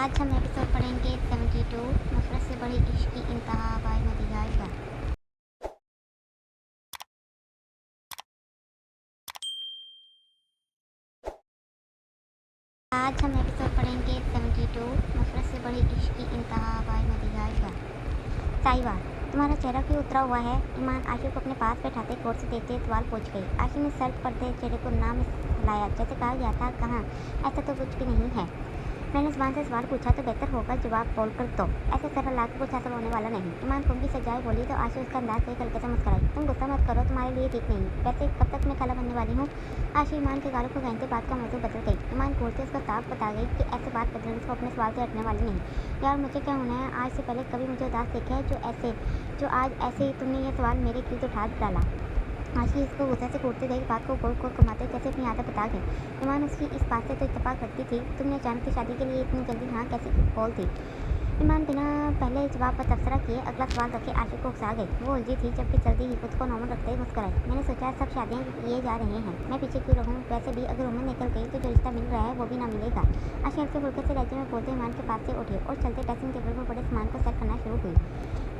आज हम एपिसोड पढ़ेंगे 72 नफरत से बड़ी इश्क की इंतहा बाय मदीहा इकबाल। आज हम एपिसोड पढ़ेंगे 72 नफरत से बड़ी इश्क की इंतहा बाय मदीहा इकबाल। साहिबा, तुम्हारा चेहरा क्यों उतरा हुआ है? ईमान आशिफ को अपने पास बैठाते गौर से देखते सवाल पूछ गई। आशिफ ने सर्द पड़ते चेहरे को नाम हिलाया, जैसे कहा गया था कहाँ, ऐसा तो कुछ भी नहीं है। मैंने ज़ुबान से सवाल पूछा तो बेहतर होगा जवाब बोल कर दो, ऐसे सरल लाख कुछ हासिल होने वाला नहीं। ईमान कुंगी सजाए बोली तो आशिफ उसका अंदाज देख हल्के से मुस्कुराई। तुम गुस्सा मत करो, तुम्हारे लिए ठीक नहीं। वैसे कब तक मैं खाला बनने वाली हूँ? आशिफ ईमान के गालों को गहनते बात का मौजूद बदल गई। ईमान घूर से उसका साफ बता गई कि ऐसे बात बदलने से अपने सवाल से हटने वाली नहीं। यार मुझे क्या होना है? आज से पहले कभी मुझे उदास देखा है जो आज ऐसे ही तुमने ये सवाल मेरे क्यों उठा डाला? आशिफ इसको गुस्से से कूटते देख बात को गोल गोल घुमाते जैसे अपनी आदत बता गए। ईमान उसकी इस बात से तो इत्तेफाक रखती थी, तुमने अचानक से शादी के लिए इतनी जल्दी हाँ कैसे बोल दी? ईमान बिना पहले जवाब पर तबसरा किए अगला सवाल रखे आशिफ को उकसा गई। वो उलझी थी जबकि जल्दी ही खुद को नॉर्मल रखते ही मुस्कुराई। मैंने सोचा सब शादियाँ किए जा रहे हैं, मैं पीछे क्यों रहूँ? वैसे भी अगर उम्र निकल गई तो जो रिश्ता मिल रहा है वो भी ना मिलेगा। आशिफ से फुल्के से लहजे में बोलते ईमान के पास से उठी और चलते ड्रेसिंग टेबल पर पड़े सामान को सेट करना शुरू हुई।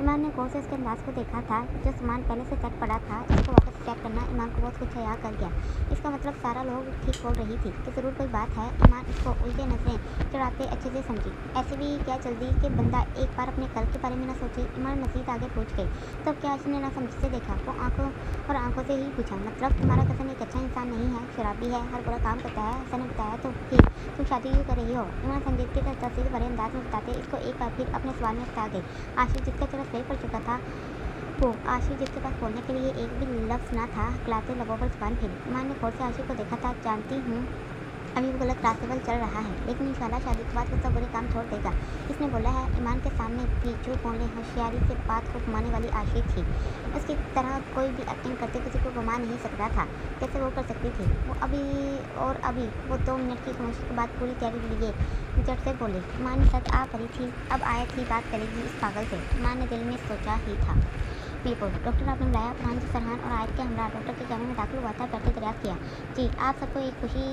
ईमान ने गौर से उसके अंदाज को देखा था, जो सामान पहले से सेट पड़ा था इसको वापस चेक करना ईमान को बहुत कुछ हया कर गया। इसका मतलब सारा लोग ठीक बोल रही थी कि ज़रूर कोई बात है। ईमान इसको उल्टे नजरें चढ़ाते अच्छे से समझी। ऐसे भी क्या जल्दी कि बंदा एक बार अपने कल के बारे में ना सोचे? ईमान मजीद आगे पूछ गई। तब क्या आशिफ ने ना समझ से देखा? वो आंखों से ही पूछा, मतलब तुम्हारा कसन एक अच्छा इंसान नहीं है, शराबी है, हर बुरा काम करता है? ऐसा ने बताया तो फिर तुम शादी क्यों कर रही हो? ईमान संजीद के तफसील भरे अंदाज में बताते इसको एक बार फिर अपने सवाल में बता गई। आशिफ जिसका चेहरा सही पड़ चुका था, वो आशिफ जिसके पास बोलने के लिए एक भी लफ्ज़ ना था, खिलाते लबों पर जुबान फिरी। ईमान ने गौर से आशिफ को देखा था, जानती हूँ अभी वो गलत रास्ते पर चल रहा है, लेकिन इंशाल्लाह शादी के बाद वो सब बुरे काम छोड़ देगा। इसने बोला है। ईमान के सामने भी झूठ बोलने होशियारी से बात को घुमाने वाली आशिफ थी। उसकी तरह कोई भी एक्टिंग करते किसी को घुमा नहीं सकता था जैसे वो कर सकती थी। वो अभी वो 2 मिनट की खामोशी के बाद पूरी तैयारी लिए झट से बोली। ईमान ने सच आ पड़ी थी, अब आया थी बात करेगी इस पागल से। ईमान ने दिल में सोचा ही था। मीरपुर डॉक्टर आपने बुलाया? फरहान जी सरहान और आयत के हमरा डॉक्टर के कैबिन में दाखिल हुआ था, बैठे दरियाफ्त किया। जी, आप सबको एक खुशी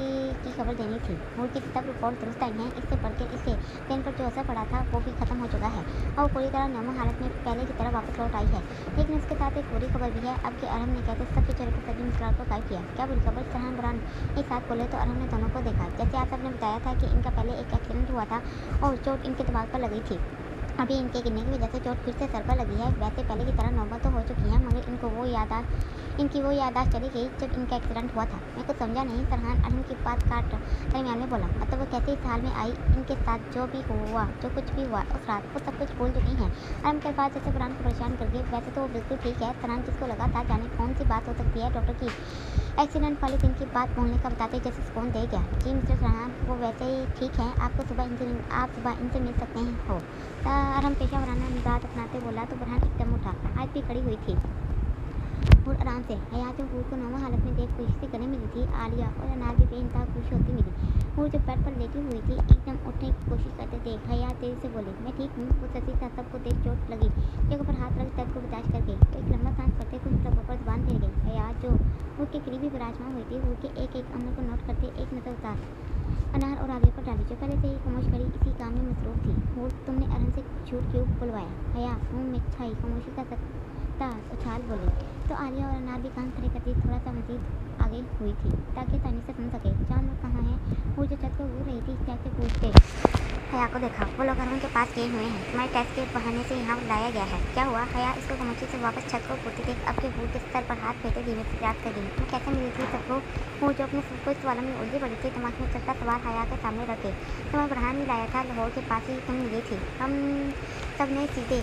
की खबर देनी थी। मूड की सब रिपोर्ट दुरुस्त आई हैं, इससे बढ़कर इससे पेन पर जो असर पड़ा था वो भी खत्म हो चुका है और वो पूरी तरह नॉर्मल हालत में पहले की तरह वापस लौट आई है। लेकिन उसके साथ एक बुरी खबर भी है। अब के अरहम ने कहते सबके चेहरे पर सभी मुस्कुराहट को गायब किया। क्या बुरी खबर? सरहान बुरहान एक साथ बोले तो अरहम ने दोनों को देखा। जैसे आप सबने बताया था कि इनका पहले एक एक्सीडेंट हुआ था और चोट इनके दिमाग पर लगी थी। अभी इनके गिरने की वजह से चोट फिर से सर पर लगी है। वैसे पहले की तरह नौबत तो हो चुकी है, मगर इनकी वो यादाश्त चली गई जब इनका एक्सीडेंट हुआ था। मैं कुछ समझा नहीं। सरहान अरहम की बात काट दरमियान में बोला, मतलब वो कैसे इस हाल में आई? इनके साथ जो भी हुआ, जो कुछ भी हुआ उस रात, वो सब कुछ भूल चुकी हैं। अरहम के बाद जैसे फरहान को परेशान कर गई, वैसे तो वो बिल्कुल ठीक है। सरहान जिसको लगा था जाने कौन सी बात हो सकती है, डॉक्टर की एक्सीडेंट वाले दिन की बात बोलने का बताते जैसे सुकून दे गया। जी मिस्टर सरहान, वो वैसे ही ठीक है, आप सुबह इनसे मिल सकते हैं हो। अरहम पेशा वराना अंदाज अपनाते बोला तो बुरहान एकदम उठा। आज भी खड़ी हुई थी और आराम से। हयात में हूर को नॉर्मल हालत में देख खुशी से गले मिली थी। आलिया और अनार भी बेइंतहा खुश होती मिली। हूर जब बेड पर लेटी हुई थी एकदम उठने की कोशिश करते देख हयात तेजी से बोली, मैं ठीक हूँ। वो ससी था, सबको देख चोट लगी, जगह पर हाथ रख दर्द को बर्दाश्त कर गई। एक लंबा सांस करते कुछ लबों पर जुबान फिर गई। हयात जो हूर के करीबी विराजमान हुई थी, हूर के एक एक अमल को नोट करते एक नज़र उतार अनार और आलिया पर डाली, जो पहले से ही खामोश खड़ी इसी काम में मसरूफ थी। हूर, तुमने अरहम से झूठ क्यों बुलवाया? हया मुँह में छाई खामोशी का सकता उछाल बोली। तो आलिया और अनार भी कान खड़े करती थोड़ा सा मजीद आगे हुई थी ताकि तानी से सुन सके। जानवर कहाँ है? वो जो छत पर उड़ रही थी इस से पूछ गई। हया को देखा, वो लोग अरुण के पास गए हुए हैं, तुम्हारे टेस्ट के बहाने से यहाँ लाया गया है। क्या हुआ? हया इसको खामोशी से वापस छत को कूदती देख अब के भूत के सर पर हाथ फेंटे धीमे से याद कर गई। तुम कैसे मिली थी सबको? वो जो अपने सबको इस सवालों में उलझी पड़ी थी, दिमाग में चलता सवाल हया के सामने रखे। तुम्हें बुरहान ही लाया था, लाहौर के पास ही तुम मिली थी। हम सब ने सीधे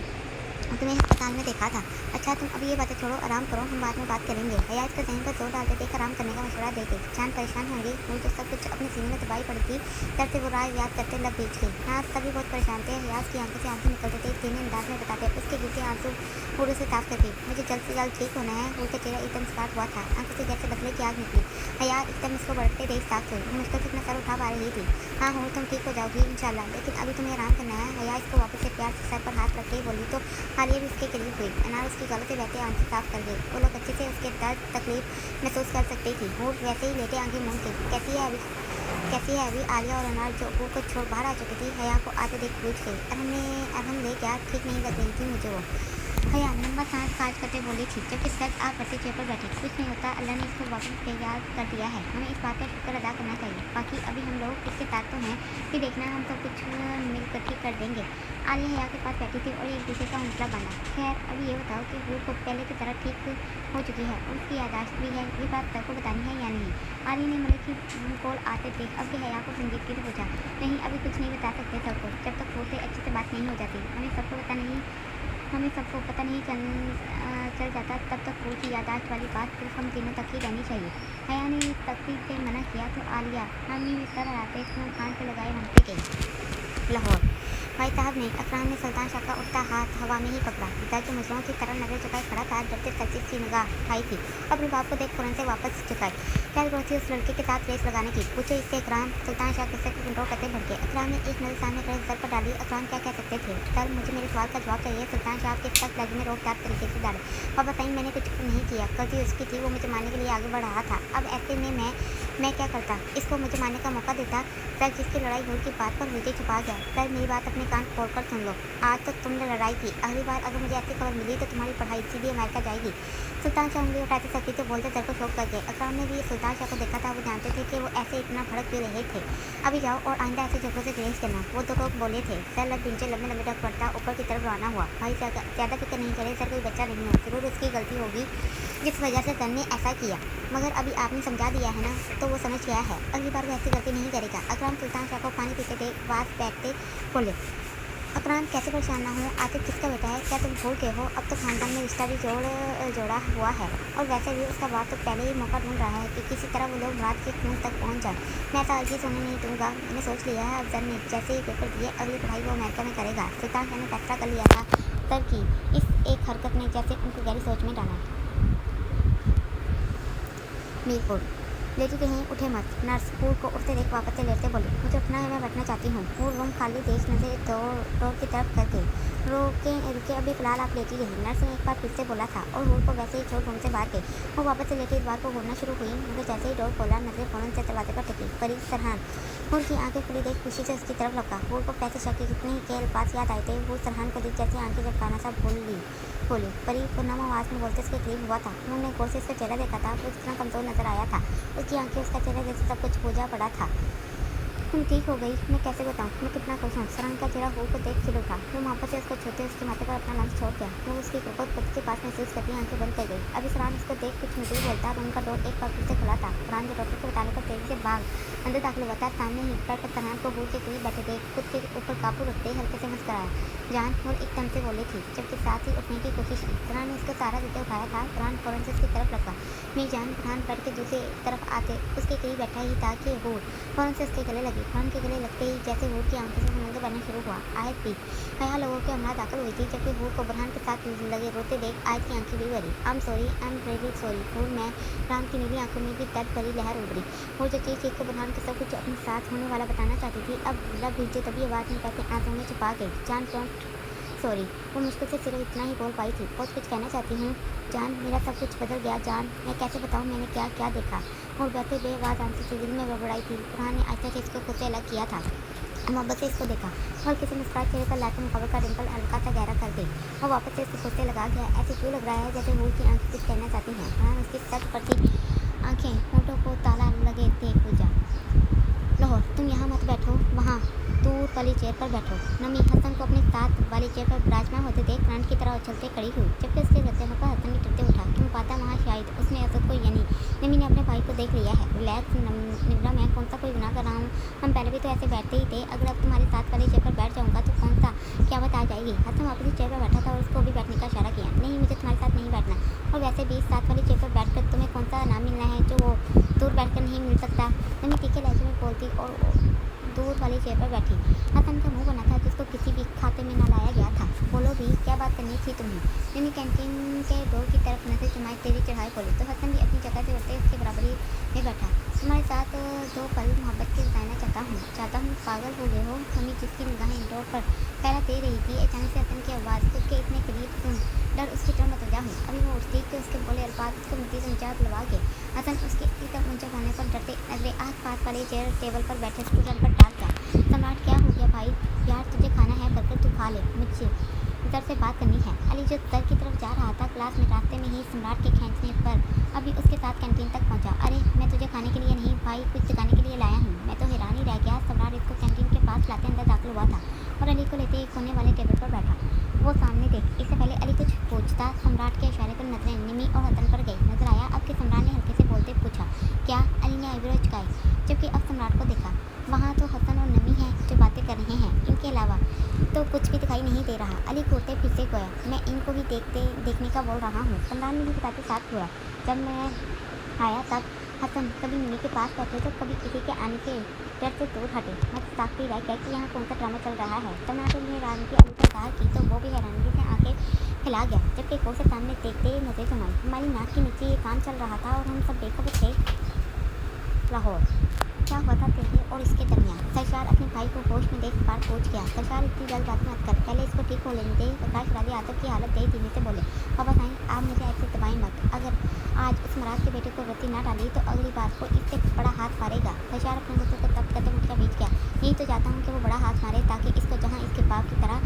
तुम्हें अस्पताल में देखा था। अच्छा तुम अभी ये बातें छोड़ो, आराम करो, हम बाद में बात करेंगे। हया इसका जहन पर जोर डालते देख आराम करने का मशवरा दे गई। जान परेशान होंगी। वो जो सब कुछ अपने सीने में दबाई पड़ी थी, दर्द से वो राज याद करते लब बीच गई। हाँ सभी बहुत परेशान थे। हयास की आंखों से आंसू निकलते थे, धीमे अंदाज में बताते उसके गिरते आंसू पूरे से साफ कर दी। मुझे जल्द से जल्द ठीक होना है। उनका चेहरा एकदम स्पार्ट हुआ था, आंखों से जैसे बदले की आग निकली। हया एकदम इसको बढ़ते देख साफ हुई। मुश्किल से अपना सर उठा पा रही थी। हाँ हो, तुम ठीक हो जाओगी इंशाल्लाह, लेकिन अभी तुम्हें आराम करना है। हया इसको वापस से प्यार से सर पर हाथ रख के बोली तो आलिया भी उसके करीब हुई। अनार उसकी गले से बहते आंखें साफ कर गई। वो लोग अच्छे से उसके दर्द तकलीफ महसूस कर सकती थी। वो वैसे ही लेटे आंखें मूंद गई। कैसी है अभी? आलिया और अनार जो को छोड़ बाहर आ चुकी थी, हया को आते देख पूछ गई। अल्हम्दुलिल्लाह, क्या ठीक नहीं लग रही थी मुझे वो? हया लंबा सांस काट करते बोली थी, जबकि सच आप बसे चेयर पर बैठे। कुछ नहीं होता, अल्लाह ने इसको वापस तैयार कर दिया है। हमें इस बात का शुक्र अदा करना चाहिए। बाकी अभी हम लोग इसके साथ तो हैं, फिर देखना हम सब कुछ मिलकर ठीक कर देंगे। आलिया हया के पास बैठी थी और एक दूसरे का हौसला बना। खैर अभी ये बताओ कि हूर को पहले की तरह ठीक हो चुकी है, उसकी यादाश्त भी है, ये बात सर को बतानी है या नहीं? आलिया ने मलिक की कॉल आते देख अब हया को संजीदगी से पूछा। नहीं, अभी कुछ नहीं बता सकते सबको, जब तक हूर से अच्छे से बात नहीं हो जाती। हमें सबको पता नहीं चल जाता, तब तक हूर की यादाश्त वाली बात सिर्फ हम तीनों तक ही रहनी चाहिए। हया ने तकलीफ से मना किया तो आलिया हम ही सर हराते खान पे लगाए हमसे गई। लाहौर भाई साहब ने अफरान ने सुल्तान शाह का उठता हाथ हवा में ही पकड़ा। पिता के मुजरों की तरह नजर झुकाए खड़ा था, डरते सचिव की निगाह उठाई थी। अपने बाप को देख फौरन से वापस झुकाई। क्या जरूरत थी उस लड़के के साथ रेस लगाने की? पूछो इससे इकराम। सुल्तान शाह गुस्से को कंट्रोल करते भड़के। अकराम ने एक नजर सामने खड़े सर पर डाली। अकराम क्या कह सकते थे? सर मुझे मेरे सवाल का जवाब चाहिए। सुल्तान शाह के सख्त लहजे में रोकथाम तरीके से डाले। बाबा बताइए, मैंने कुछ नहीं किया। गलती उसकी थी, वो मुझे मारने के लिए आगे बढ़ रहा था। अब ऐसे में मैं क्या करता? इसको मुझे मारने का मौका देता? सर जिसकी लड़ाई हुई की बात पर मुझे छुपा गया। सर मेरी बात अपने कान खोलकर सुन लो। आज तक तुमने लड़ाई की, अगली बार अगर मुझे ऐसी खबर मिली तो तुम्हारी पढ़ाई सीधी अमेरिका जाएगी। सुल्तान शाह उंगली उठाते सकी तो बोलते सर को शौक कर गए। अकराम ने भी सुल्तान शाह को देखा था, वो जानते थे कि वो ऐसे इतना भड़क भी रहे थे। अभी जाओ और आइंदा ऐसे जगहों से गुरेज करना। वो दो लोग बोले थे। सर लग नीचे लंबे लंबे डग पड़ता ऊपर की तरफ रवाना हुआ। भाई ज़्यादा फिक्र नहीं करे, सर कोई बच्चा नहीं हो, जरूर उसकी गलती होगी जिस वजह से सर ने ऐसा किया, मगर अभी आपने समझा दिया है ना, तो वो समझ गया है। अगली बार वो ऐसी गलती नहीं करेगा। अकराम सुल्तान शाह को पानी पीते देख पास बैठते बोले। अकराम कैसे परेशान ना हो, आखिर किसका बेटा है? क्या तुम भूल गए हो? अब तो खानदान में रिश्ता भी जोड़ा हुआ है, और वैसे भी उसका बाप तो पहले ही मौका ढूंढ रहा है कि किसी तरह वो लोग मुराद के खून तक पहुंच जाए। मैं ऐसा अर्जी होने नहीं दूंगा। मैंने सोच लिया है, अफजल ने जैसे ही पेपर दिए अगली पढ़ाई वो अमेरिका में करेगा। सुल्तान शाह ने फैसला कर लिया था। सर की इस एक हरकत ने जैसे उनको गहरी सोच में डाला। मीरपुर लेटी कहीं उठे मत। नर्स हूर को उठते देख वापस से लेटते बोली, मुझे उठना है, मैं बैठना चाहती हूँ। हूर रूम खाली देख नजर डोर की तरफ कर गई। रुके अभी फिलहाल आप लेटी रही। नर्स ने एक बार फिर से बोला था और हूर को वैसे ही छोड़ रूम से बाहर गई। वो वापस से लेटी दीवार को घूरना शुरू हुई, मगर जैसे ही डोर खोला नजरें फौरन से दरवाजे पर टिकी। परी सरहान हूर की आंखें खुली देख खुशी से उसकी तरफ लपका। हूर को पैसे शक कितने ही के अल्फाज याद आए थे। हूर सरहान को देख जैसे आंखें झपकाना सा बोली। परी को नम आवाज़ में बोलते उसके करीब हुआ था। उन्होंने गौर से उसका चेहरा देखा था, वो कितना कमज़ोर नजर आया था। उसकी आंखें उसका चेहरा जैसे सब कुछ पूजा पड़ा था। तुम ठीक हो गई? मैं कैसे बताऊँ, मैं कितना खुश हूँ। सरहान का चेहरा हूर को देख खिल उठा। वो मोहब्बत से उसको छूते उसके माथे पर अपना लंच छोड़ गया। वो उसकी कुर्बत खुद के पास महसूस करती आंखें बंद कर गई। अभी सरहान उसको देख कुछ मजदूर बोलता, रूम का डोर एक बार फिर से खुला था। सरहान के डॉक्टर को बताने पर तेजी से भाग अंदर दाखिल हुआ था। सामने ही पर सरहान को हूर के करीब बैठे देख खुद के ऊपर काबू रखते हल्के से मुस्कराया। जान हूर एकदम से बोली थी, जबकि साथ ही उठने की कोशिश की। सरहान ने उसको सहारा देते उठाया था। सरहान फौरन से उसकी तरफ रखा। मेरी जान। फरहान बेड के दूसरी तरफ आते उसके करीब बैठा ही था कि हूर फौरन से उसके गले लगी। फरहान के गले लगते ही जैसे हूर की आंखों से समंदर बनना शुरू हुआ। आयत भी हया लोगों के हमला दाखिल हुई थी, जबकि हूर को बुरहान के साथ लगे रोते देख आयत की आंखें भी भरी। आई एम रियली सॉरी हूर। मैं फरहान की नीली आंखों में भी दर्द भरी लहर उभरी। हूर जो चीज़ को बुरहान के सब कुछ अपने साथ होने वाला बताना चाहती थी, अब लब भीजे तभी आवाज़ में कहते आंखों में छुपा गई। जान डोंट सॉरी। वो मुश्किल से सिर्फ इतना ही बोल पाई थी। बहुत कुछ कहना चाहती हूँ जान, मेरा सब कुछ बदल गया जान, मैं कैसे बताऊँ मैंने क्या क्या देखा। और बैठे बेआवाज़ आंसू से दिल में बड़बड़ाई थी। फरहान ने आहिस्ता से इसको खुद से अलग किया था, मोहब्बत से इसको देखा और किसी मुस्कुराए चेहरे पर लाते मुकब्बर का डिंपल हल्का सा गहरा कर गई। वो वापस से इसको खुद से लगा गया। ऐसे क्यों लग रहा है जैसे हूर की आंखें कुछ कहना चाहती हैं। फरहान उसकी सच पड़ती आंखें होंठों को ताला लगे थे पूजा। लाहौर तुम यहाँ मत बैठो, वहाँ दूर वाली चेयर पर बैठो। नमी हसन को अपने साथ वाली चेयर पर विराजमान होते देख करंट की तरह उछलते खड़ी हुई, जबकि उसके रहते पर हसन भी डरते उठा। क्यों पाता वहाँ शायद उसने असद को यानी नमी ने अपने भाई को देख लिया है। रिलैक्स निब्रा, मैं कौन सा कोई गुनाह कर रहा हूँ, हम पहले भी तो ऐसे बैठते ही थे। अगर अब तुम्हारे साथ वाली चेयर पर बैठ जाऊँगा तो कौन सा क़यामत आ जाएगी। हसन वापस चेयर पर बैठा था और उसको भी बैठने का इशारा किया। नहीं, मुझे तुम्हारे साथ नहीं बैठना, और वैसे भी साथ वाली चेयर पर बैठकर तुम्हें कौन सा नाम मिलना है जो वो दूर बैठकर नहीं मिल सकता। नमी तीखे लहजे में बोलती और दूर वाली चेयर पर बैठी। हसन का मुंह बना था जिसको किसी भी खाते में न लाया गया था। बोलो भी, क्या बात करनी थी तुम्हें। नमी कैंटीन के डोर की तरफ नजर जमाए तेजी चढ़ाए बोली तो हसन भी अपनी जगह से उठते उसके बराबरी में बैठा। तुम्हारे साथ दो पल मोहब्बत के बिताना चाहता हूँ। पागल हो गए हो? मम्मी जिसकी निगाहें इंडोर पर पहरा दे रही थी, अचानक से हसन की आवाज़ उसके इतने करीब सुन डर उसकी तरह मतवजा हुई। अभी वो उठती कि उसके बोले अल्फाज उसको मुट्ठी से निजात लगा के हसन उसके इसी तरफ ऊंचा होने पर डरते नजरें आस पास वाले चेयर टेबल पर बैठे स्टूडेंट पर डालता। सम्राट क्या हो गया भाई? यार तुझे खाना है बर्गर तू खा ले, मुझे इधर से बात करनी है। अली जो दर की तरफ जा रहा था क्लास में रास्ते में ही सम्राट के खींचने पर अभी उसके साथ कैंटीन तक पहुंचा। अरे मैं तुझे खाने के लिए नहीं भाई, कुछ सिखाने के लिए लाया हूँ। मैं तो हैरान ही रह गया। सम्राट इसको कैंटीन के पास लाते अंदर दाखिल हुआ था और अली को लेते एक कोने वाले टेबल पर बैठा। वो सामने देख। इससे पहले अली कुछ पूछता, सम्राट के इशारे पर नजरें निमी और हसन पर गई। नजर आया अब कि सम्राट ने हल्के से बोलते पूछा क्या? अली ने आईब्रो झुकाई जबकि अब सम्राट को देखा। वहाँ तो हसन और नमी हैं जो बातें कर रहे हैं, इनके अलावा तो कुछ भी दिखाई नहीं दे रहा। अली घूरते फिर से गोया, मैं इनको ही देखने का बोल रहा हूँ। सम्राट ने भी बताते साथ हुआ। जब मैं आया तब हसन कभी मिनी के पास बैठे तो कभी किसी के आने के डर से दूर हटे। मैं ताकती रह गया कि यहाँ कौन सा ड्रामा चल रहा है। सम्राट ने हैरानी की अली पर कहा की तो वो भी हैरानी से आंखें खिला गया जबकि कोर से सामने देखते नजरें जमाई। हमारी नाक के नीचे ये काम चल रहा था और हम सब बेखबर थे। लाहौर क्या हुआ था तेरे और इसके दरमियान? सरशार अपने भाई को होश में देख बार पूछ गया। सरशार इतनी जल्दबाजी मत कर, पहले इसको ठीक हो लेने दे। प्रकाश राजी आदत की हालत दे धीमे से बोले, बाबा साईं आप मुझे ऐसे दबाएं मत। अगर आज उस महाराज के बेटे को रत्ती ना डाली तो अगली बार को इससे बड़ा हाथ मारेगा। सरशार अपने गुस्से को तब करते मुठिया बीच गया। यही तो चाहता हूँ कि वो बड़ा हाथ मारे ताकि इसको जहाँ इसके बाप की तरह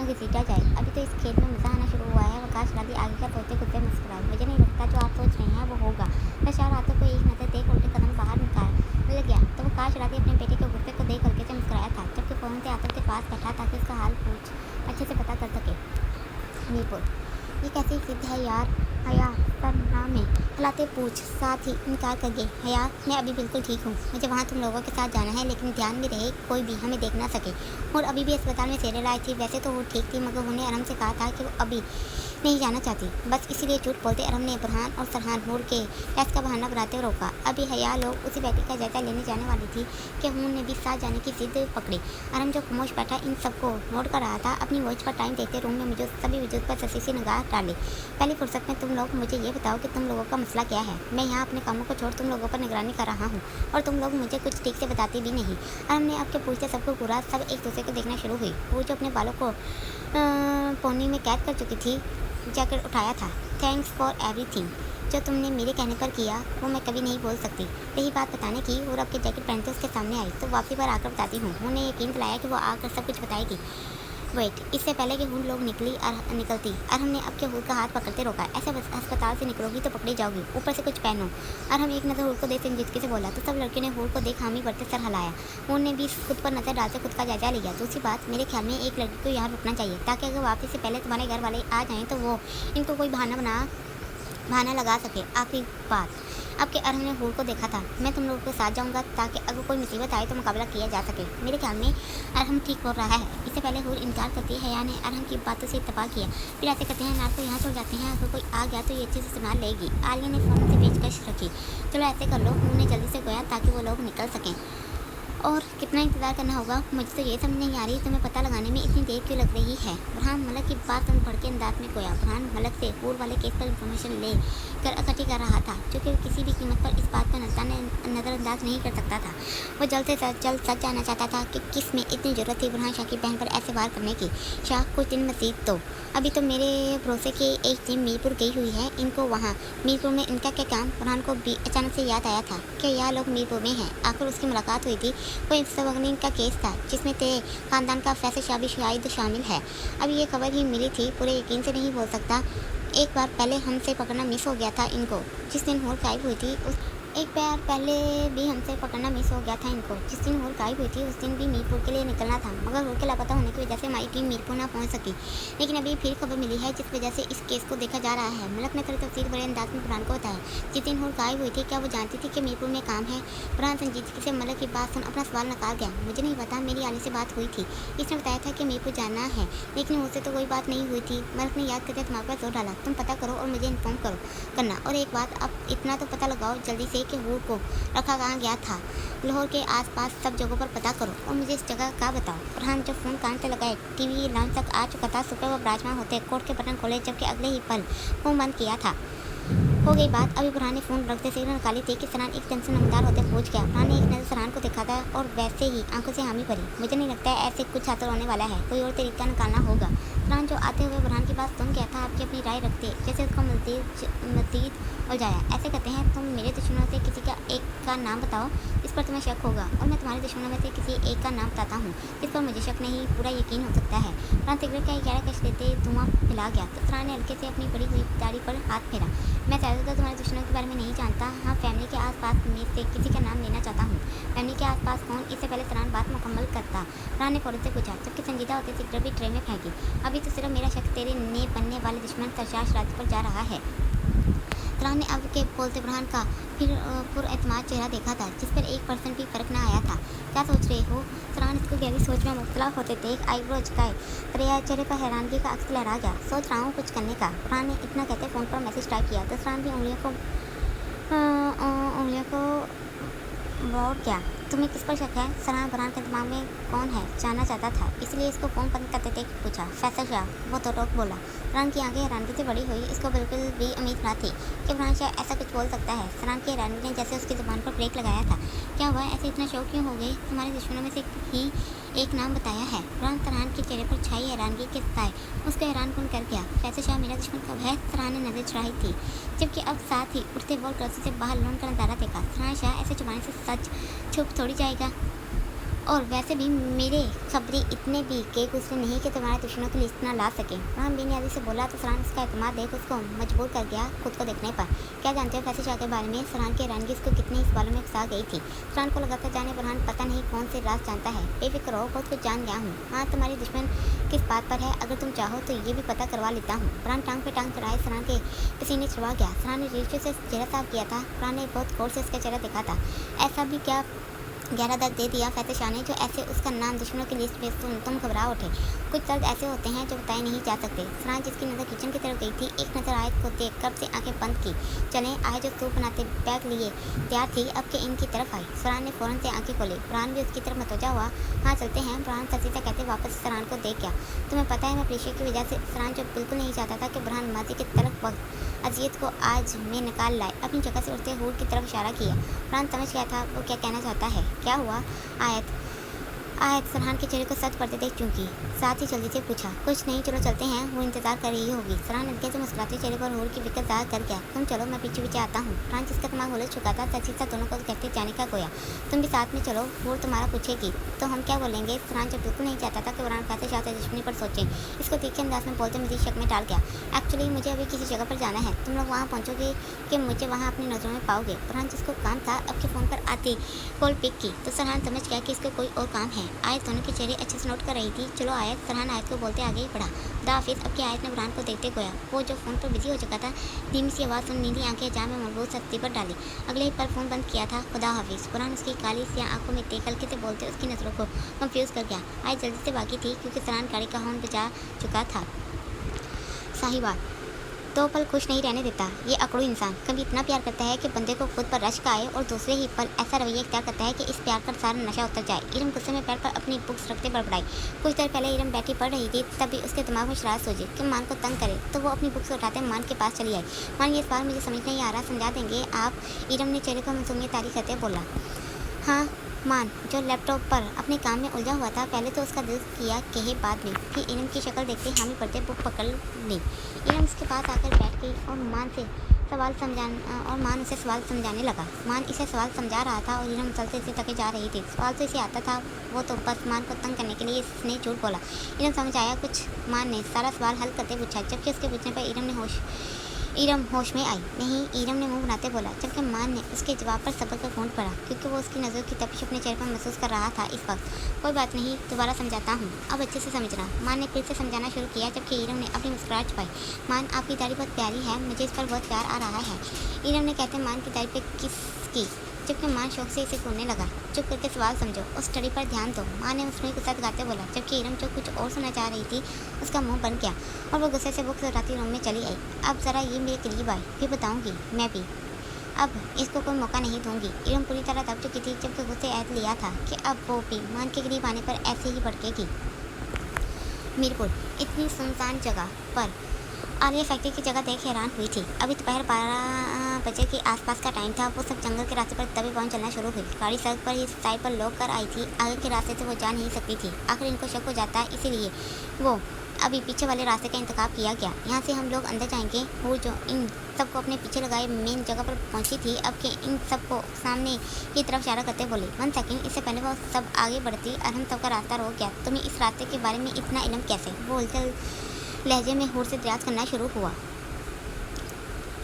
घसीटा जाए। अभी तो इस खेल में मजा आना शुरू हुआ है। प्रकाश राजी आगे का सोचते खुद से मुस्कुराए। मुझे नहीं लगता जो आप सोच रहे हैं वो होगा। सरशार हाथों को एक नजर देख उल्टे कदम बाहर लग गया तो प्रकाश राजी अपने बेटे के गुस्से को देख हल्के से मुस्कुराया था जबकि फ़ौरन से आतंक के पास बैठा ताकि उसका हाल पूछ अच्छे से पता कर सके। मीरपुर ये कैसी सिद्ध है यार? हया पर नाम है खिलाते पूछ साथ ही इनकार कर गए। हया मैं अभी बिल्कुल ठीक हूँ। मुझे वहाँ तुम लोगों के साथ जाना है लेकिन ध्यान में रहे कोई भी हमें देख ना सके। और अभी भी अस्पताल में सीरियल आई थी। वैसे तो वो ठीक थी मगर उन्होंने अरम से कहा था कि वो अभी नहीं जाना चाहती, बस इसीलिए झूठ बोलते। अरम ने बुरहान और सरहान नूर के टेस्ट का बहाना बनाते रोका। अभी हया लोग उसी बैठी का जायजा लेने जाने वाली थी कि हून ने भी साथ जाने की जिद पकड़ी। अरम जो खामोश बैठा इन सबको नोट कर रहा था अपनी वॉच पर टाइम देखते रूम में मुझे सभी वजूद पर ससी सी निगाह डाली। पहली फुर्सत में तुम लोग मुझे ये बताओ कि तुम लोगों का मसला क्या है? मैं यहाँ अपने कामों को छोड़ तुम लोगों पर निगरानी कर रहा हूँ और तुम लोग मुझे कुछ ठीक से बताते भी नहीं। अरम ने आपके पूछते सबको पूरा सब एक दूसरे को देखना शुरू हुई। वो जो अपने बालों को पोनी में कैद कर चुकी थी जैकेट उठाया था। थैंक्स फॉर एवरीथिंग जो तुमने मेरे कहने पर किया वो मैं कभी नहीं बोल सकती। रही बात बताने की, और अब के जैकेट पहनते उसके सामने आई तो वापसी पर आकर बताती हूँ। उन्हें यकीन दिलाया कि वो आकर सब कुछ बताएगी। वेट इससे पहले कि हूँ लोग निकलती और हमने अब के हूर का हाथ पकड़ते रोका। ऐसे अस्पताल से निकलोगी तो पकड़ी जाओगी, ऊपर से कुछ पहनो। और हम एक नज़र हूर को देख संजीदगी से बोला तो सब लड़कियों ने हूर को देख हामी बढ़ते सर हिलाया। हूर ने भी खुद पर नज़र डालते खुद का जायजा लिया। दूसरी बात मेरे ख्याल में एक लड़की को यहाँ रुकना चाहिए ताकि अगर वापसी से पहले तुम्हारे घर वाले आ जाएँ तो वो इनको कोई बहाना लगा सके। आखिरी बात अब के अरहम ने हूर को देखा था। मैं तुम लोगों के साथ जाऊंगा ताकि अगर कोई मुसीबत आए तो मुकाबला किया जा सके। मेरे ख्याल में अरहम ठीक हो रहा है। इससे पहले हूर इनकार करती है। हया ने अरहम की बातों से इत्तेफाक किया। फिर ऐसे कहते हैं नार को यहाँ छोड़ जाते हैं, अगर कोई आ गया तो ये चीज़ इस्तेमाल लेगी। आलिया ने फ़ौरन से पेशकश रखी। चलो ऐसे कर लो। उन्होंने जल्दी से गया ताकि वो लोग निकल सकें। और कितना इंतज़ार करना होगा मुझे तो ये समझ नहीं आ रही तुम्हें पता लगाने में इतनी देर क्यों लग रही है। बुरहान मलक की बात उन भड़के अंदाज में गोया। बुरहान मलक से हूर वाले केस पर इंफॉर्मेशन ले कर इकट्ठी कर रहा था जो कि किसी भी कीमत पर इस बात को नज़रअंदाज नहीं कर सकता था। वो जल्द से जल्द सच जानना चाहता था कि किस में इतनी ज़रूरत थी बुरहान शाह की बहन पर ऐसे वार करने की। शाह कुछ दिन मज़ीद तो अभी तो मेरे भरोसे की एक टीम मीरपुर गई हुई है। इनको वहाँ मीरपुर में इनका क्या काम? बुरहान को भी अचानक से याद आया था कि यह लोग मीरपुर में हैं। आखिर उसकी मुलाकात हुई थी। कोई सवगनी का केस था जिसमें तेरे ख़ानदान का फैसल शाबी शाहिद शामिल है। अभी ये खबर ही मिली थी, पूरे यकीन से नहीं बोल सकता। एक बार पहले हमसे पकड़ना मिस हो गया था इनको जिस दिन हूर गायब हुई थी। एक बार पहले भी हमसे पकड़ना मिस हो गया था इनको जिस दिन हूर गायब हुई थी। उस दिन भी मीरपुर के लिए निकलना था मगर हूर के लापता होने की वजह से हमारी टीम मीरपुर ना पहुंच सकी। लेकिन अभी फिर खबर मिली है जिस वजह से इस केस को देखा जा रहा है। मलक ने थोड़ी तफसील बड़े अंदाज में बुरहान को बताया। जिस दिन हूर गायब हुई थी क्या वो जानती थी कि मीरपुर में काम है? बुरहान संजीदगी से मलक की बात सुन अपना सवाल नकार गया। मुझे नहीं पता, मेरी आने से बात हुई थी। इसने बताया था कि मीरपुर जाना है लेकिन मुझसे तो कोई बात नहीं हुई थी। मलक ने याद करते दिमाग पर जोर डाला। तुम पता करो और मुझे इन्फॉर्म करना। और एक बात अब इतना तो पता लगाओ जल्दी से कि हूर को रखा कहाँ गया था। लाहौर के आसपास सब जगहों पर पता करो और मुझे इस जगह का बताओ। बुरहान जब फ़ोन कान से लगाए टीवी लॉन्च तक आ चुका था। सुबह वो विराजमान होते कोर्ट के बटन खोले जबकि अगले ही पल फ़ोन बंद किया था। हो गई बात। अभी बुरहान ने फ़ोन रखते से निकाली थी कि फरहान एक टेंशन नमदार होते पहुंच गया। बुरहान ने एक नज़र फरहान को देखा था और वैसे ही आंखों से हामी भरी। मुझे नहीं लगता है ऐसे कुछ हासिल होने वाला है, कोई और तरीका निकालना होगा। फरहान जो आते हुए बुरहान की बात सुन गया था, आपकी अपनी राय रखते जैसे उसको मज़ीद उलझाया। ऐसे कहते हैं तुम मेरे दुश्मनों से किसी का एक का नाम बताओ जिस पर तुम्हें शक होगा, और मैं तुम्हारे दुश्मनों में से किसी एक का नाम बताता हूँ जिस पर मुझे शक नहीं पूरा यकीन हो सकता है। फरहान सिगरेट का 11 कश लेते धुआं फैला गया तो फरहान ने हल्के से अपनी बड़ी हुई दाढ़ी पर हाथ फेरा। मैं ज़्यादातर तुम्हारे दुश्मनों के बारे में नहीं जानता। हाँ, फैमिली के आसपास में से किसी का नाम लेना चाहता हूँ। फैमिली के आसपास कौन? इससे पहले फरहान बात मुकम्मल करता, फरहान ने फौरन से पूछा, जबकि संजीदा होते सिगरेट भी ट्रे में फेंकी। अभी तो सिर्फ मेरा शक तेरे नए बनने वाले दुश्मन सरशाश राज पर जा रहा है। फरहान ने अब के बोलते बुरहान का फिर पुरएतमाद चेहरा देखा था जिस पर 1% भी फर्क न आया था। क्या सोच रहे हो? फरहान इसको गहरी सोच में मुब्तला होते देख आईब्रो झुकाए चेहरे पर हैरानगी का अक्स लहरा गया। सोच रहा हूँ कुछ करने का। फरहान ने इतना कहते फ़ोन पर मैसेज टाइप किया तो फरहान भी उंगलियों को और क्या? तुम्हें किस पर शक है? फरहान बुरहान के दिमाग में कौन है जानना चाहता था, इसलिए इसको फ़ोन बंद करते देख पूछा। फैसल शाह, वो तो टोक बोला। फरहान की आंखें हैरानगी से बड़ी हुई। इसको बिल्कुल भी उम्मीद न थी कि फरहान शाह ऐसा कुछ बोल सकता है। फरहान की हैरानगी ने जैसे उसकी ज़ुबान पर ब्रेक लगाया था। क्या हुआ? ऐसे इतना शौक क्यों हो गए? तुम्हारे दुश्मनों में से ही एक नाम बताया है। फरहान के चेहरे पर छाई हैरानगी के साए उसको हैरान कौन कर गया। फैसल शाह मेरा दुश्मन कब है? फरहान ने नजर चढ़ाई थी, जबकि अब साथ ही उठते बोल रस्सी से बाहर लौट कर नजारा देखा। फरहान शाह ऐसे छुपाने से सच छुप थोड़ी जाएगा, और वैसे भी मेरे खबरें इतने भी के गुस्से नहीं कि तुम्हारे दुश्मनों की लिस्ट ना ला सके। फरहान बेनियादी से बोला तो फरहान उसका एतमाद देख उसको मजबूर कर गया खुद को देखने पर। क्या जानते हो फैसल शाह के बारे में? फरहान की हैरानगी इसको कितने इस बालों में फंसा गई थी। फरहान को लगा था जाने फरहान पता नहीं कौन से राज जानता है। बेफिक्र हो, बहुत कुछ जान गया हूँ। हाँ, तुम्हारी दुश्मन किस बात पर है? अगर तुम चाहो तो ये भी पता करवा लेता हूँ। फरहान टांग पे टांग चढ़ाए फरहान के पसीने छुड़वा गया। फरहान ने रीछे से चेहरा साफ किया था। फरहान ने बहुत गौर से उसका चेहरा देखा था। ऐसा भी क्या गहरा दर्द दे दिया फैसल शाह ने जो ऐसे उसका नाम दुश्मनों की लिस्ट में तुम घबरा उठे? कुछ दर्द ऐसे होते हैं जो बताए नहीं जा सकते। फरहान जिसकी नज़र किचन की तरफ गई थी, एक नज़र आयत को देख कब से आंखें बंद की। चले आए जो सूप बनाते बैग लिए तैयार थी अब के इनकी तरफ आई। फरहान ने फ़ौरन से आंखें खोली। फरहान भी उसकी तरफ मतवजा हुआ। हाँ, चलते हैं। फरहान ससीता कहते वापस फरहान को देख गया। तुम्हें पता है मैं प्रेशर की वजह से फरहान जो बिल्कुल नहीं चाहता था कि बुरहान माजी की तरफ अजियत को आज में निकाल लाए, अपनी जगह से उठते हूर की तरफ इशारा किया। फरहान समझ गया था वो क्या कहना चाहता है। क्या हुआ? आयत फरहान के चेहरे को सच पड़ते देख चुकी, साथ ही जल्दी से पूछा, कुछ नहीं, चलो चलते हैं, वो इंतजार कर रही होगी। फरहान हल्के से मुस्कुराते चेहरे पर हूर की फिक्र जाहिर कर गया। तुम चलो, मैं पीछे पीछे आता हूँ। फरहान जिसका दिमाग उलझ चुका था सचिता दोनों को कहते जाने का गोया। तुम भी साथ में चलो, हूर तुम्हारा पूछेगी तो हम क्या बोलेंगे? फरहान जो बिल्कुल नहीं चाहता था कि फरहान फैसल शाह से दुश्मनी पर सोचें, इसको तीखे अंदाज में बोलते मजीद शक में डाल गया। एक्चुअली मुझे अभी किसी जगह पर जाना है, तुम लोग वहाँ पहुँचोगे कि मुझे वहाँ अपनी नज़रों में पाओगे? फरहान जिसको काम था अब के फ़ोन पर आती कॉल पिक की तो फरहान समझ गया कि इसको कोई और काम है। आयत दोनों के चेहरे अच्छे से नोट कर रही थी। चलो आयत, फरहान आयत को बोलते आगे बढ़ा। खुदा हाफिज़। अब की आयत ने फरहान को देखते गोया। वो जो फ़ोन पर बिजी हो चुका था धीमी सी आवाज़ सुन नीली आंखें जाम में मजबूत सख्ती पर डाली। अगले ही पर फ़ोन बंद किया था। खुदा हाफिज़। फरहान उसकी काली सी आंखों में देख हल्के से बोलते उसकी नज़रों को कंफ्यूज कर गया। आयत जल्दी से भागी थी क्योंकि फरहान गाड़ी का हॉर्न बजा चुका था। साहिवाल दो पल खुश नहीं रहने देता। ये अकड़ू इंसान कभी इतना प्यार करता है कि बंदे को खुद पर रश्क आए और दूसरे ही पल ऐसा रवैया इख्तियार करता है कि इस प्यार पर सारा नशा उतर जाए। इरम गुस्से में पैर पर अपनी बुक्स रखते बड़बड़ाई। कुछ देर पहले इरम बैठी पढ़ रही थी, तभी उसके दिमाग में शरारत सूझी कि मान को तंग करे, तो वो अपनी बुक्स उठाते मान के पास चली आई। मान, ये सवाल मुझे समझ नहीं आ रहा, समझा देंगे आप? इरम ने चेहरे को मासूमियत तारी करते बोला। हाँ मान, जो लैपटॉप पर अपने काम में उलझा हुआ था, पहले तो उसका दिल किया कहे बाद में, फिर इरम की शक्ल देखते हामी पड़ते बुक पकड़ ली। इरम उसके पास आकर बैठ गई और मान उसे सवाल समझाने लगा। मान इसे सवाल समझा रहा था और इरम चलते से थके जा रही थी। सवाल तो इसे आता था, वो तो बस मान को तंग करने के लिए इसने झूठ बोला। इरम समझ आया कुछ। मान ने सारा सवाल हल करते पूछा, जबकि उसके पूछने पर इरम होश में आई। नहीं, इरम ने मुंह बनाते बोला, जबकि मान ने उसके जवाब पर सब्र का घूंट पड़ा क्योंकि वो उसकी नज़रों की तपिश अपने चेहरे पर महसूस कर रहा था इस वक्त। कोई बात नहीं, दोबारा समझाता हूँ, अब अच्छे से समझना। मान ने फिर से समझाना शुरू किया, जबकि इरम ने अपनी मुस्कुराहट छुपाई। मान, आपकी दाढ़ी बहुत प्यारी है, मुझे इस पर बहुत प्यार आ रहा है। इरम ने कहते मान की दाढ़ी पे किसकी, जबकि मान शौक से इसे खोलने लगा। चुप करके सवाल समझो, उस स्टडी पर ध्यान दो। माँ ने उसमें गुस्सा दिखाते बोला, जबकि इरम जो कुछ और सुनना चाह रही थी उसका मुंह बन गया और वो गुस्से से बुक्स उठाती रूम में चली आई। अब ज़रा ये मेरे करीब आई, फिर बताऊंगी मैं भी। अब इसको कोई मौका नहीं दूंगी। इरम पूरी तरह दब चुकी थी, जबकि गुस्से ऐद लिया था कि अब वो भी मान के करीब आने पर ऐसे ही भड़केगी। मीरपुर इतनी सुनसान जगह पर आलिया फैक्ट्री की जगह देख हैरान हुई थी। अभी दोपहर 12 बजे के आसपास का टाइम था। वो सब जंगल के रास्ते पर दबे पाँव चलना शुरू हुई। गाड़ी सड़क पर ही साइड पर लॉक कर आई थी। आगे के रास्ते से वो जा नहीं सकती थी। आखिर इनको शक हो जाता है, इसीलिए वो अभी पीछे वाले रास्ते का इंतखाब किया गया। यहाँ से हम लोग अंदर जाएंगे। वो जो इन सबको अपने पीछे लगाए मेन जगह पर पहुंची थी। अब के इन सबको सामने की तरफ इशारा करते बोले, 1 सेकंड। इससे पहले वो सब आगे बढ़ती और हम सबका रास्ता रोक गया। तुम्हें इस रास्ते के बारे में इतना इल्म कैसे? वो उलझल लहजे में होड़ से दरियाज करना शुरू हुआ।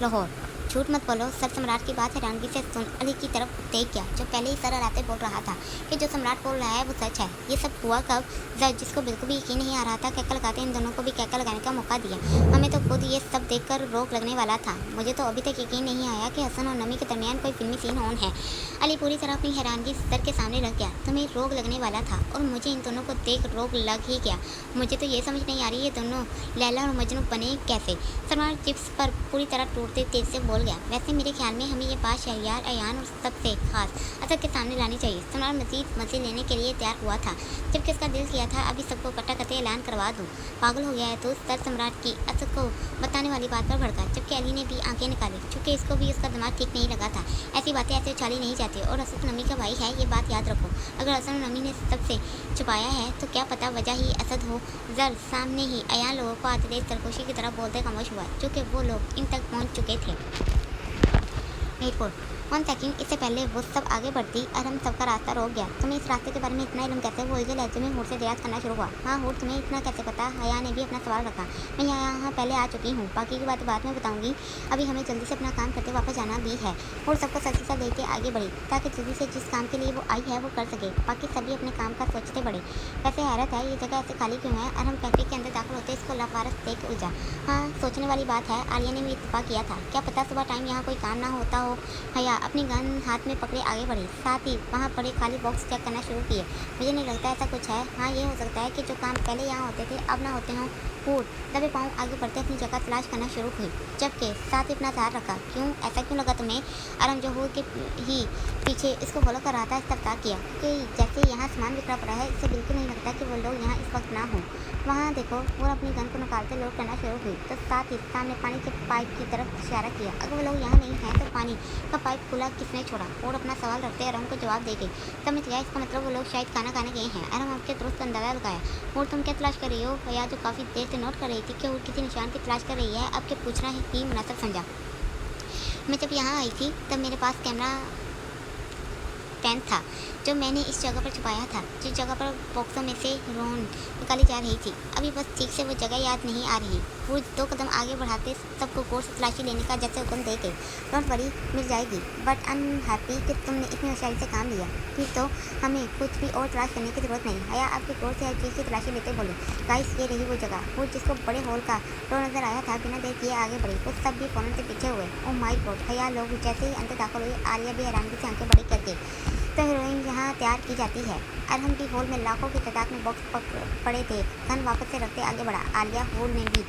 लाहौर, झूठ मत बोलो। सर सम्राट की बात हैरानगी से सुन अली की तरफ देख गया, जो पहले ही सर आते बोल रहा था कि जो सम्राट बोल रहा है वो सच है। ये सब हुआ कब? जब जिसको बिल्कुल भी यकीन नहीं आ रहा था, कैका लगाते इन दोनों को भी कैका लगाने का मौका दिया। हमें तो खुद ये सब देखकर रोक लगने वाला था। मुझे तो अभी तक यकीन नहीं आया कि हसन और नमी के दरमियान कोई फिल्मी सीन ऑन है। अली पूरी तरह अपनी हैरानगी सर के सामने रख गया। तुम्हें रोक लगने वाला था और मुझे इन दोनों को देख रोक लग ही गया। मुझे तो ये समझ नहीं आ रही ये दोनों लैला और मजनू बने कैसे? सम्राट चिप्स पर पूरी तरह टूटते तेज से बोल गया, वैसे मेरे ख्याल में हमें ये बात शहरियार, अयान और सबसे खास असद के सामने लानी चाहिए। सम्राट मजीद मजे लेने के लिए तैयार हुआ था, जबकि इसका दिल किया था अभी सबको इकट्ठा करके ऐलान करवा दूँ। पागल हो गया है तो सर सम्राट की असद को बताने वाली बात पर भड़का, जबकि अली ने भी आंखें निकाली, चूँकि इसको भी उसका दिमाग ठीक नहीं लगा था। ऐसी बातें ऐसे उछाली नहीं जाती और असद नमी का भाई है, ये बात याद रखो। अगर असद और नमी ने सबसे छुपाया है तो क्या पता वजह ही असद हो। जर सामने ही अयान लोगों को आते देख सरगोशी की तरह बोलते खामोश हुआ, चूँकि वो लोग इन तक पहुँच चुके थे। मीरपुर, 1 सेकंड। इससे पहले वो सब आगे बढ़ती और हम सबका रास्ता रोक गया। तुम्हें इस रास्ते के बारे में इतना इल्म कैसे? वो इधर लहजे में होड़ से दरियाज करना शुरू हुआ। हाँ होड़, तुम्हें इतना कैसे पता? हया ने भी अपना सवाल रखा। मैं यहाँ पहले आ चुकी हूँ, बाकी की बात बाद में बताऊँगी। अभी हमें जल्दी से अपना काम करते वापस जाना भी है। होड़ सबको सच्ची सा लेके आगे बढ़ी ताकि जल्दी से जिस काम के लिए वो आई है वो कर सके। बाकी सभी अपने काम का सोचते बढ़े। वैसे हैरत है ये जगह ऐसे खाली क्यों है? और हम फैक्ट्री के अंदर दाखिल होते इसको लाफारस देख उलझा। हाँ, सोचने वाली बात है। आलिया ने भी इत्तेफाक किया था। क्या पता सुबह टाइम यहाँ कोई काम ना होता हो। हया अपनी गन हाथ में पकड़े आगे बढ़ी, साथ ही वहाँ पड़े खाली बॉक्स चेक करना शुरू किए। मुझे नहीं लगता ऐसा कुछ है। हाँ, ये हो सकता है कि जो काम पहले यहाँ होते थे अब ना होते हों। फूड दबे पाँव आगे बढ़ते अपनी जगह तलाश करना शुरू हुई, जबकि साथ ही अपना ध्यान रखा। क्यों ऐसा क्यों लगा तुम्हें? आराम जो के ही पीछे इसको फॉलो कर रहा था, इस्तेफार किया कि जैसे यहाँ सामान बिखरा पड़ा है, इससे बिल्कुल नहीं लगता कि वो लोग यहाँ इस वक्त ना हों। वहाँ देखो, वो अपनी गन को निकालते लोड करना शुरू हुई, तो साथ ही सामने पानी के पाइप की तरफ इशारा किया। अगर वो लोग यहाँ नहीं हैं तो पानी का पाइप खुला किसने छोड़ा? और अपना सवाल रखते आराम को जवाब दे गई। समझ गया, इसका मतलब वो लोग शायद खाना खाने गए हैं। आराम आपके दोस्त अंदाजा लगाया। और तुम क्या तलाश कर रही हो? या जो काफ़ी देर से नोट कर रही थी कि वो किसी निशान की तलाश कर रही है, अब के पूछना ही मुनासिब समझा। मैं जब यहाँ आई थी तब मेरे पास कैमरा पेन था जो मैंने इस जगह पर छुपाया था, जिस जगह पर बॉक्सों में से रोन निकाली जा रही थी। अभी बस ठीक से वो जगह याद नहीं आ रही। वो 2 कदम आगे बढ़ाते सबको गौर से तलाशी लेने का जैसे हुक्म दे गई। डोंट वरी, मिल जाएगी, बट आई एम हैप्पी कि तुमने इतनी होशियारी से काम लिया। फिर तो हमें कुछ भी और तलाश करने की ज़रूरत नहीं। हया आपके गौर से हर चीज़ की तलाशी लेते बोले, गाइस ये रही वो जगह, वो जिसको बड़े हॉल का डोर नजर आया था। बिना देर किए आगे बढ़ी। वो सब भी फ़ौरन से पीछे हुए। Oh my God! हया लोग जैसे ही अंदर दाखिल हुई, आलिया भी हैरानगी से आंखें बड़ी कर गई। तो हीरोइन यहाँ तैयार की जाती है। अरहम भी हॉल में लाखों की तादाद में बॉक्स पड़े थे। गन वापस से रखते आगे बढ़ा। आलिया हॉल में भी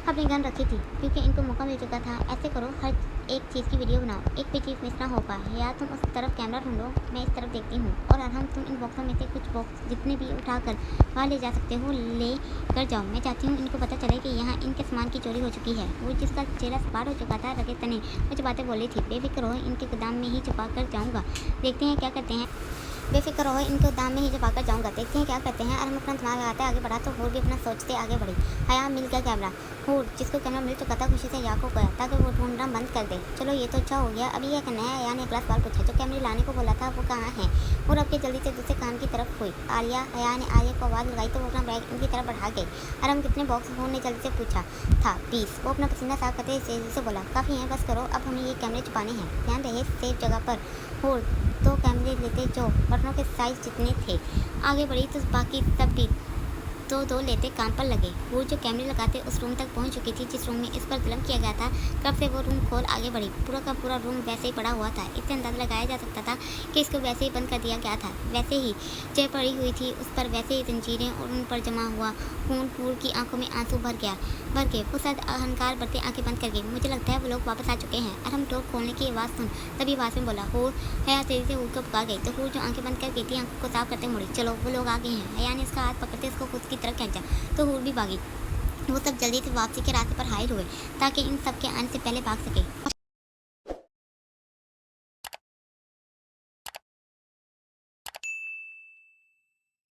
अपनी गन रखी थी क्योंकि इनको मौका मिल चुका था। ऐसे करो, हर एक चीज़ की वीडियो बनाओ, एक भी चीज़ मिस ना हो पाए। या तुम उस तरफ कैमरा ढूंढो, मैं इस तरफ देखती हूँ। और अरहम, तुम इन बॉक्सों में से कुछ बॉक्स जितने भी उठाकर वहाँ ले जा सकते हो ले कर जाओ। मैं चाहती हूँ इनको पता चले कि यहाँ इनके सामान की चोरी हो चुकी है। वो जिसका चेहरा सपाट हो चुका था रगे तने कुछ बातें बोली थी। बेफिक्र हो, इनके गोदाम में ही छुपा कर जाऊँगा, देखते हैं क्या करते हैं। बेफिक्र हो, इनको दाम में ही जब आकर जाऊँगा, देखते हैं क्या करते हैं। और हम अपना दिमाग लगाते आगे बढ़ा तो हूर भी अपना सोचते आगे बढ़ी। हया मिल गया कैमरा। हूर जिसको कैमरा मिल चुका था खुशी से या को गया ताकि वो ढूंढना बंद कर दे। चलो ये तो अच्छा हो गया, अभी यह करना है। या ने अगला सवाल पूछा, जो कैमरे लाने को बोला था वो कहाँ है? और अब के जल्दी से दूसरे काम की तरफ हुई। आलिया हया ने आलिया को आवाज़ लगाई तो वो अपना बैग इनकी तरफ बढ़ा गई। और हम कितने बॉक्स हूर ने जल्दी से पूछा था। 20। वो अपना पसीना साफ करते तेजी से बोला, काफ़ी है, बस करो, अब हमें ये कैमरे छुपाने हैं। ध्यान रहे सेफ जगह पर। हूर 2 कैमरे लेते जो बटनों के साइज जितने थे। आगे बढ़ी तो बाकी सब भी 2-2 लेते काम पर लगे। वो जो कैमरे लगाते उस रूम तक पहुंच चुकी थी जिस रूम में इस पर जुल्म किया गया था। कब से वो रूम खोल आगे बढ़ी। पूरा का पूरा रूम वैसे ही पड़ा हुआ था। इससे अंदाज़ा लगाया जा सकता था कि इसको वैसे ही बंद कर दिया गया था। वैसे ही चेयर पड़ी हुई थी, उस पर वैसे ही जंजीरें और उन पर जमा हुआ खून। हूर की आंखों में आंसू भर के वो शायद अहंकार बढ़ते आंखें बंद कर गई। मुझे लगता है वो लोग वापस आ चुके हैं। और हम डोर खोलने की आवाज़ सुन तभी आवाज़ में बोला, हूर। हया तेज़ी से हूर को पुकार गई तो हूर जो आंखें बंद कर गई थी आंखों को साफ करते मुड़ी। चलो वो लोग आ गए हैं। हया ने इसका हाथ पकड़ते इसको खुद की तरफ खींचा तो हूर भी भागी। वो सब जल्दी से वापसी के रास्ते पर हाजिर हुए ताकि इन सब के आने से पहले भाग सके।